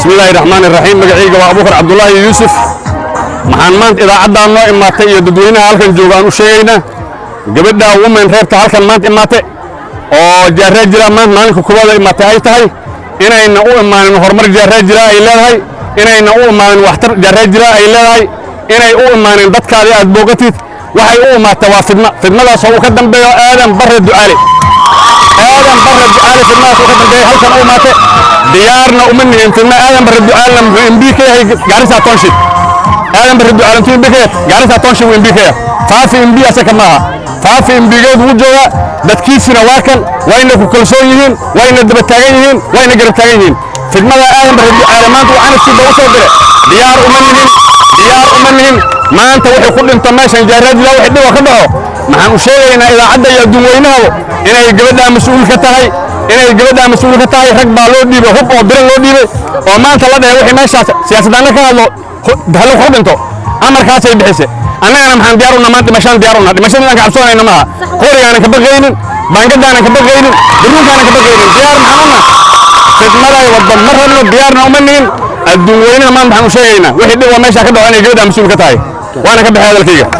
بسم الله الرحمن الرحيم مقعيق وأبو بكر عبد الله يوسف محمد إذا عدى الله إماتي يددوينها هالكن جوغان وشيئنا قبلنا ومن ريبتا هالكن مانت إماتي وجارة جرا مالك كوبادا إماتي أي تهي إنا إنا أو إمان هرمر جارة جرا إلا هاي إنا إنا أو إمان واحتر جارة جرا إلا هاي إنا أو إمان دتكاري أدبوغتي وحي أو ما توافدنا فدنا لا سو كدن بيو آدم بر الدعالي آدم بر الدعالي فدنا سو كدن بيو هالكن أو ماتي ديارنا ومنهم فدنا آدم بر الدعالي إمبيكي هي جارسة تونشي آدم بر الدعالي إمبيكي جارسة تونشي وإمبيكي فافي إمبيا سكماها فافي إمبيكي وجوه dadkiisina waa kan wayna ku kalsoon yihiin wayna daba taagan yihiin wayna garab taagan yihiin fidmada aadan barri calaamaad waxaan si dhow soo diray diyaar uma nihin maanta wuxuu ku dhinto meeshan jaaradiida wax dhibo ka dhaco maxaan u sheegaynaa idaacadda iyo dadweynaha inay gabadha mas'uul ka tahay rag baa loo dhiibay hub oo biran loo dhiibay oo maanta la dhahay wixii meeshaas siyaasadana ka hadlo hal ku dhinto amarkaas ay bixisay annagana maxaan diyaar u nahay dhimashaan diyaar u nahay dhimashada aan ka cabsoonayna maaha qoriyana ka baqaynin baangadaana ka baqaynin duruunkana ka baqaynin diyaar maxaan u nahay khidmada wadan ma rabno diyaarna uma nihin adduun weynaha maanta maxaan u sheegaynaa wixii dhib oo meesha ka dhaco inay gabadha mas'uul ka tahay waana ka baxay hadalkayga